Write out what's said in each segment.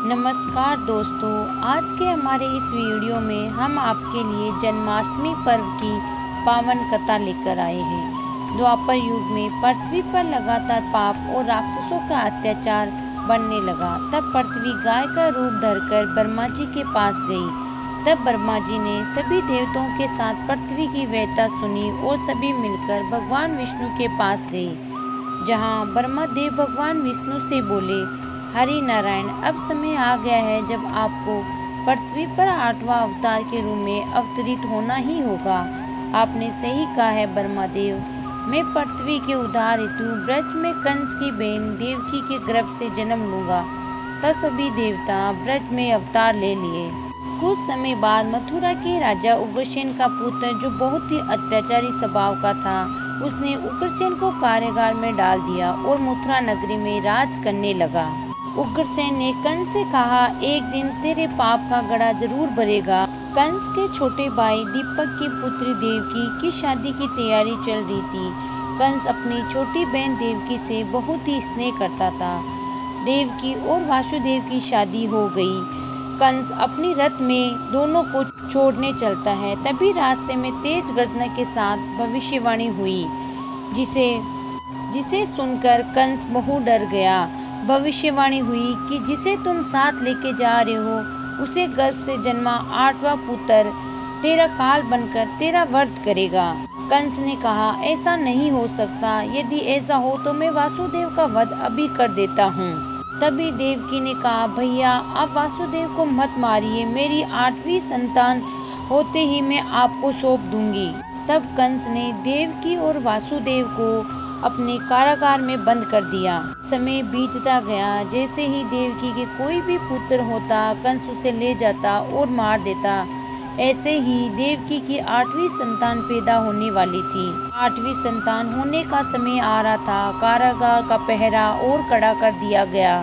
नमस्कार दोस्तों, आज के हमारे इस वीडियो में हम आपके लिए जन्माष्टमी पर्व की पावन कथा लेकर आए हैं। द्वापर युग में पृथ्वी पर लगातार पाप और राक्षसों का अत्याचार बढ़ने लगा। तब पृथ्वी गाय का रूप धरकर ब्रह्मा जी के पास गई। तब ब्रह्मा जी ने सभी देवताओं के साथ पृथ्वी की व्यथा सुनी और सभी मिलकर भगवान विष्णु के पास गए, जहाँ ब्रह्मा देव भगवान विष्णु से बोले, हरि नारायण, अब समय आ गया है जब आपको पृथ्वी पर 8वां अवतार के रूप में अवतरित होना ही होगा। आपने सही कहा है ब्रह्मा देव, मैं पृथ्वी के उद्धार हेतु ब्रज में कंस की बहन देवकी के गर्भ से जन्म लूंगा। तब सभी देवता ब्रज में अवतार ले लिए। कुछ समय बाद मथुरा के राजा उग्रसेन का पुत्र, जो बहुत ही अत्याचारी स्वभाव का था, उसने उग्रसेन को कारागार में डाल दिया और मथुरा नगरी में राज करने लगा। उग्रसेन ने कंस से कहा, एक दिन तेरे पाप का घड़ा जरूर भरेगा। कंस के छोटे भाई दीपक की पुत्री देवकी की शादी की तैयारी चल रही थी। कंस अपनी छोटी बहन देवकी से बहुत ही स्नेह करता था। देवकी और वासुदेव की शादी हो गई। कंस अपनी रथ में दोनों को छोड़ने चलता है। तभी रास्ते में तेज गर्जना के साथ भविष्यवाणी हुई, जिसे सुनकर कंस बहुत डर गया। भविष्यवाणी हुई कि जिसे तुम साथ लेके जा रहे हो, उसे गर्भ से जन्मा 8वां पुत्र तेरा काल बनकर तेरा वध करेगा। कंस ने कहा, ऐसा नहीं हो सकता। यदि ऐसा हो तो मैं वासुदेव का वध अभी कर देता हूँ। तभी देवकी ने कहा, भैया आप वासुदेव को मत मारिए, मेरी 8वीं संतान होते ही मैं आपको सौंप दूंगी। तब कंस ने देवकी और वासुदेव को अपने कारागार में बंद कर दिया। समय बीतता गया। जैसे ही देवकी के कोई भी पुत्र होता, कंस उसे ले जाता और मार देता। ऐसे ही देवकी की 8वीं संतान पैदा होने वाली थी। 8वीं संतान होने का समय आ रहा था। कारागार का पहरा और कड़ा कर दिया गया।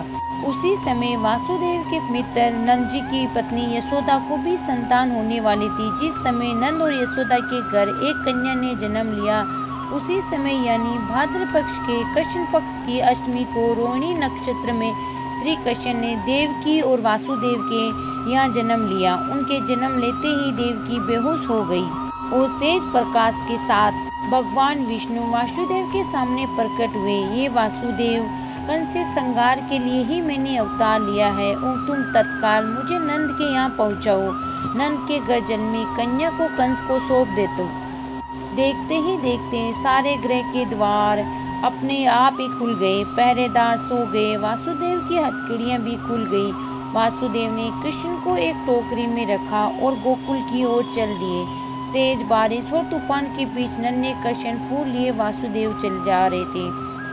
उसी समय वासुदेव के मित्र नंद जी की पत्नी यशोदा को भी संतान होने वाली थी। जिस समय नंद और यशोदा के घर एक कन्या ने जन्म लिया, उसी समय यानी भाद्र पक्ष के कृष्ण पक्ष की अष्टमी को रोहिणी नक्षत्र में श्री कृष्ण ने देवकी और वासुदेव के यहाँ जन्म लिया। उनके जन्म लेते ही देवकी बेहोश हो गई और तेज प्रकाश के साथ भगवान विष्णु वासुदेव के सामने प्रकट हुए। ये वासुदेव, कंस से संहार के लिए ही मैंने अवतार लिया है और तुम तत्काल मुझे नंद के यहाँ पहुँचाओ। नंद के घर जन्मी कन्या को कंस को सौंप दे दो। देखते ही देखते सारे गृह के द्वार अपने आप ही खुल गए। पहरेदार सो गए। वासुदेव की हथकड़ियाँ भी खुल गई। वासुदेव ने कृष्ण को एक टोकरी में रखा और गोकुल की ओर चल दिए। तेज बारिश और तूफान के बीच नन्हे कृष्ण फूल लिए वासुदेव चल जा रहे थे।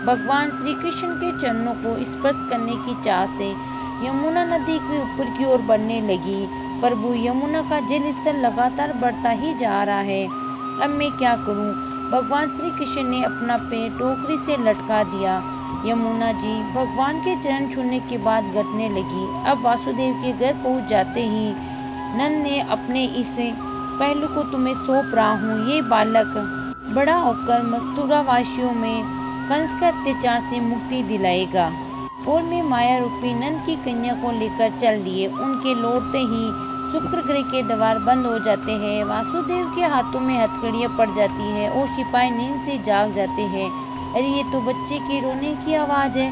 भगवान श्री कृष्ण के चरणों को स्पर्श करने की चाह से यमुना नदी के ऊपर की ओर बढ़ने लगी। प्रभु, यमुना का जल स्तर लगातार बढ़ता ही जा रहा है, अब मैं क्या करूं? भगवान श्री कृष्ण ने अपना पैर टोकरी से लटका दिया। यमुना जी भगवान के चरण छूने के बाद घटने लगी। अब वासुदेव के घर पहुंच जाते ही नंद ने अपने इस पहलू को तुम्हें सौंप रहा हूँ। ये बालक बड़ा होकर मथुरा वासियों में कंस के अत्याचार से मुक्ति दिलाएगा। और मैं माया रूपी नंद की कन्या को लेकर चल दिए। उनके लौटते ही शुक्र ग्रह के द्वार बंद हो जाते हैं। वासुदेव के हाथों में हथकड़ियाँ पड़ जाती है और सिपाही नींद से जाग जाते हैं। अरे ये तो बच्चे के रोने की आवाज़ है।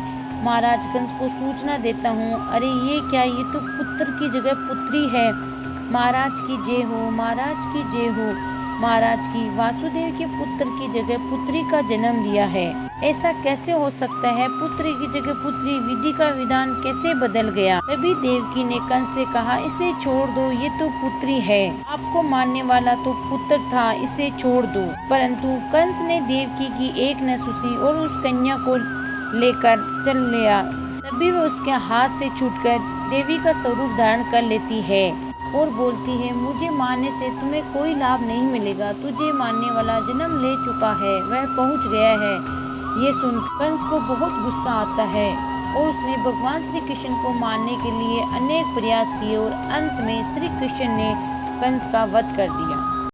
महाराज कंस को सूचना देता हूँ। अरे ये क्या, ये तो पुत्र की जगह पुत्री है। महाराज की जय हो, महाराज की जय हो। महाराज की वासुदेव के पुत्र की जगह पुत्री का जन्म दिया है। ऐसा कैसे हो सकता है? पुत्री की जगह पुत्री, विधि का विधान कैसे बदल गया? तभी देवकी ने कंस से कहा, इसे छोड़ दो, ये तो पुत्री है। आपको मारने वाला तो पुत्र था, इसे छोड़ दो। परंतु कंस ने देवकी की एक न सुनी और उस कन्या को लेकर चल लिया। तभी वह उसके हाथ से छूटकर देवी का स्वरूप धारण कर लेती है और बोलती है, मुझे मारने से तुम्हें कोई लाभ नहीं मिलेगा। तुझे मारने वाला जन्म ले चुका है, वह पहुंच गया है। ये सुन कंस को बहुत गुस्सा आता है और उसने भगवान श्री कृष्ण को मारने के लिए अनेक प्रयास किए और अंत में श्री कृष्ण ने कंस का वध कर दिया।